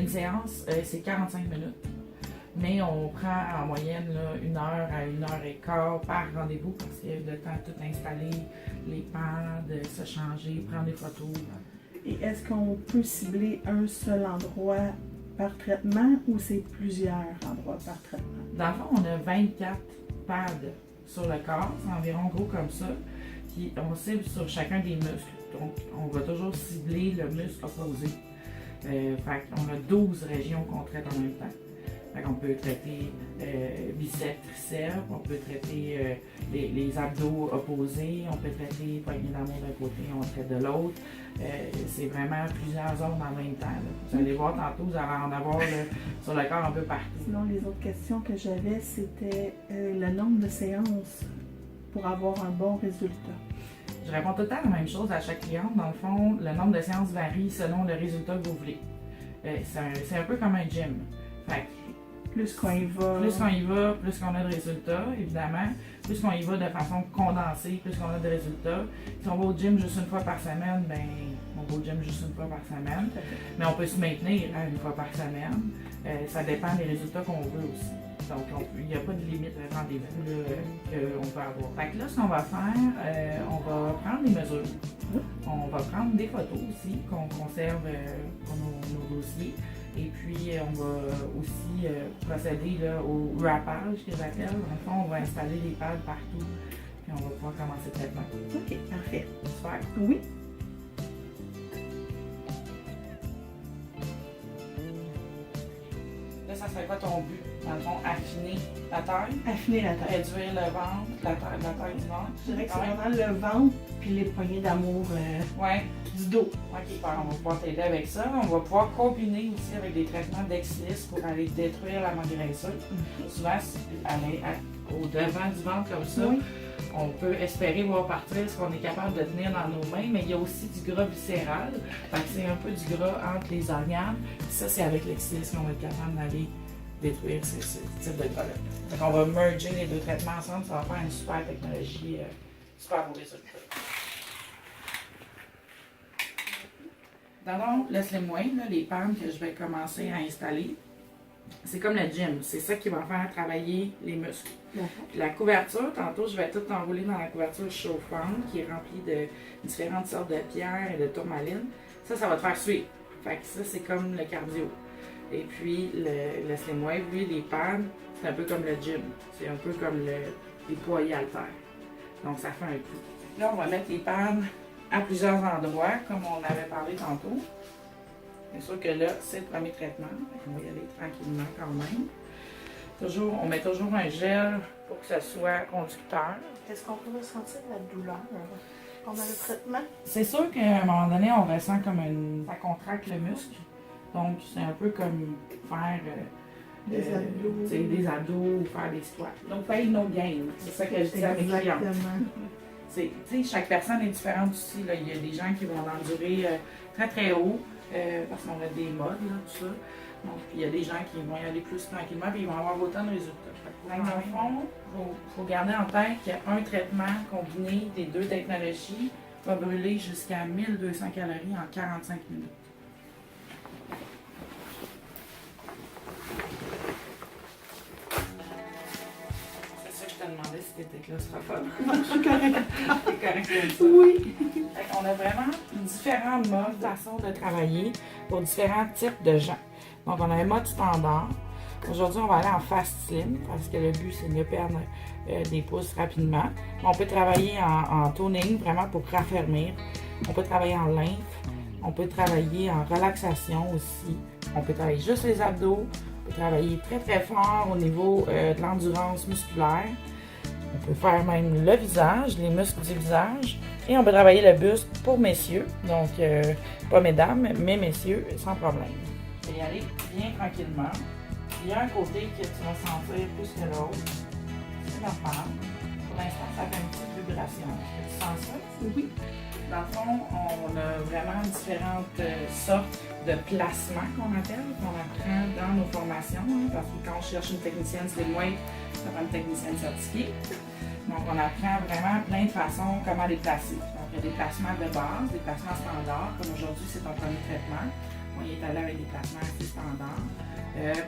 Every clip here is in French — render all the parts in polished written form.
Une séance, c'est 45 minutes. Mais on prend en moyenne là, 1 heure à 1h15 par rendez-vous parce qu'il y a le temps de tout installer, les pans, de se changer, prendre des photos. Et est-ce qu'on peut cibler un seul endroit par traitement ou c'est plusieurs endroits par traitement? Dans le fond, on a 24 pads sur le corps, c'est environ gros comme ça. Puis on cible sur chacun des muscles. Donc, on va toujours cibler le muscle opposé. Fait qu'on a 12 régions qu'on traite en même temps. Fait qu'on peut traiter biceps, triceps, on peut traiter les abdos opposés, on peut traiter poignée d'amour d'un côté, on traite de l'autre. C'est vraiment plusieurs zones en même temps. Là. Vous allez voir tantôt, vous allez en avoir là, sur le corps un peu partout. Sinon, les autres questions que j'avais, c'était le nombre de séances pour avoir un bon résultat. Je réponds tout le temps la même chose à chaque cliente. Dans le fond, le nombre de séances varie selon le résultat que vous voulez. C'est un peu comme un gym. Fait que plus qu'on y va, plus qu'on a de résultats, évidemment. Plus qu'on y va de façon condensée, plus qu'on a de résultats. Si on va au gym juste une fois par semaine, ben on va au gym juste une fois par semaine. Mais on peut se maintenir à 1 fois par semaine. Ça dépend des résultats qu'on veut aussi. Donc, il n'y a pas de limite de rendez-vous qu'on peut avoir. Fait que là, ce qu'on va faire, on va prendre des mesures. On va prendre des photos aussi qu'on conserve pour nos dossiers. Et puis, on va aussi procéder là, au wrappage que j'appelle. Dans le fond, on va installer des pads partout. Puis, on va pouvoir commencer le traitement. OK, parfait. Super. Oui. Là, ça serait quoi ton but? Dans le fond, affiner la taille, Affiner la taille. réduire le ventre, la taille du ventre. Je dirais que c'est vraiment le ventre puis les poignées d'amour Ouais. du dos. Ok, on va pouvoir t'aider avec ça. On va pouvoir combiner aussi avec des traitements d'ex-lisse pour aller détruire la graisseuse. Souvent, aller au devant du ventre comme ça, Oui. on peut espérer voir partir ce qu'on est capable de tenir dans nos mains, mais il y a aussi du gras viscéral. Fait que c'est un peu du gras entre les organes. Ça, c'est avec l'ex-lisse qu'on va être capable d'aller détruire ce type de gras-là. Donc, on va merger les deux traitements ensemble, ça va faire une super technologie, super beau résultat. Dans le Slim Wave, les pannes que je vais commencer à installer, c'est comme le gym, c'est ça qui va faire travailler les muscles. La couverture, tantôt, je vais tout enrouler dans la couverture chauffante qui est remplie de différentes sortes de pierres et de tourmaline. Ça va te faire suivre. Fait que ça, c'est comme le cardio. Et puis, le Slim Wave, lui, les pads, c'est un peu comme le gym. C'est un peu comme les poids haltères. Donc, ça fait un coup. Là, on va mettre les pads à plusieurs endroits, comme on avait parlé tantôt. Bien sûr que là, c'est le premier traitement. On va y aller tranquillement quand même. On met toujours un gel pour que ça soit conducteur. Est-ce qu'on peut ressentir la douleur pendant le traitement? C'est sûr qu'à un moment donné, on ressent comme ça contracte le muscle. Donc, c'est un peu comme faire des abdos ou faire des squats. Donc, pay no gain. C'est ça que je dis avec les clients. Chaque personne est différente aussi. Là. Il y a des gens qui vont endurer très très haut parce qu'on a des modes, là, tout ça. Donc, il y a des gens qui vont y aller plus tranquillement et ils vont avoir autant de résultats. Dans le fond, il faut garder en tête qu'un traitement combiné des deux technologies va brûler jusqu'à 1200 calories en 45 minutes. Je te demandais si tu étais claustrophobe. Non, je suis correcte. C'est correct comme ça. Oui. On a vraiment différents modes, façons de travailler pour différents types de gens. Donc, on a un mode standard. Aujourd'hui, on va aller en fast slim parce que le but, c'est de perdre des pouces rapidement. On peut travailler en toning, vraiment pour raffermir. On peut travailler en lymphe. On peut travailler en relaxation aussi. On peut travailler juste les abdos. On peut travailler très très fort au niveau de l'endurance musculaire. On peut faire même le visage, les muscles du visage. Et on peut travailler le buste pour messieurs. Donc, pas mesdames, mais messieurs, sans problème. Je vais y aller bien tranquillement. Il y a un côté que tu vas sentir plus que l'autre. C'est normal. Pour l'instant, ça fait une petite vibration. Tu sens ça? Oui. Dans le fond, on a vraiment différentes sortes de placements qu'on appelle, qu'on apprend dans nos formations. Parce que quand on cherche une technicienne, c'est moins ça prend une technicienne certifiée. Donc, on apprend vraiment plein de façons comment les placer. Donc, il y a des placements de base, des placements standards, comme aujourd'hui, c'est ton premier traitement. on y est allé avec des placements assez standards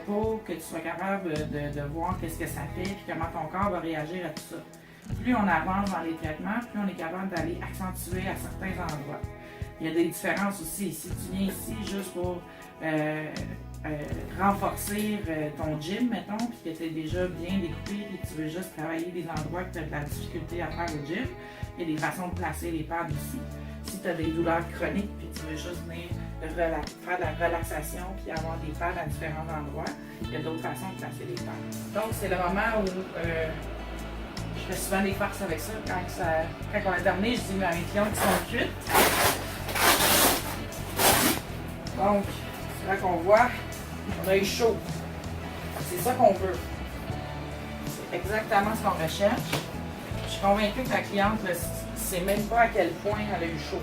pour que tu sois capable de voir qu'est-ce que ça fait et comment ton corps va réagir à tout ça. Plus on avance dans les traitements, plus on est capable d'aller accentuer à certains endroits. Il y a des différences aussi. Si tu viens ici juste pour renforcer ton gym, mettons, puis que tu es déjà bien découpé et que tu veux juste travailler des endroits que tu as de la difficulté à faire au gym, il y a des façons de placer les pads ici. Si tu as des douleurs chroniques puis tu veux juste venir faire de la relaxation puis avoir des pads à différents endroits, il y a d'autres façons de placer les pads. Donc, c'est le moment où je fais souvent des farces avec ça. Quand on a terminé, je dis à mes clients qui sont cuites. Donc, c'est là qu'on voit, on a eu chaud. C'est ça qu'on veut. C'est exactement ce qu'on recherche. Je suis convaincue que la cliente ne sait même pas à quel point elle a eu chaud.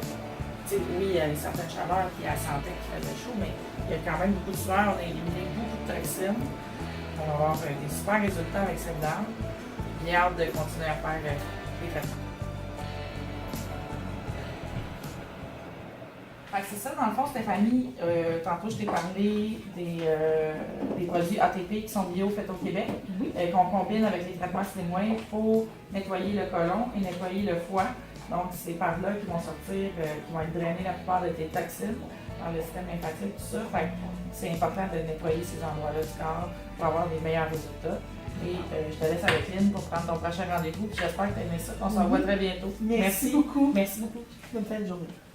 T'sais, oui, il y a une certaine chaleur puis elle sentait qu'il faisait chaud, mais il y a quand même beaucoup de sueur. On a éliminé beaucoup de toxines. On va avoir des super résultats avec cette dame. J'ai hâte de continuer à faire les traitements. C'est ça, dans le fond, Stéphanie, tantôt je t'ai parlé des produits ATP qui sont bio faits au Québec, qu'on combine avec les traitements Slimway pour nettoyer le côlon et nettoyer le foie. Donc, c'est par là qui vont sortir, qui vont être drainés la plupart de tes toxines dans le système lymphatique, tout ça. Fait c'est important de nettoyer ces endroits-là du corps pour avoir des meilleurs résultats. Et je te laisse avec Lynn pour prendre ton prochain rendez-vous. J'espère que tu as aimé ça. On se revoit très bientôt. Merci beaucoup. Merci beaucoup. Bonne fin de journée.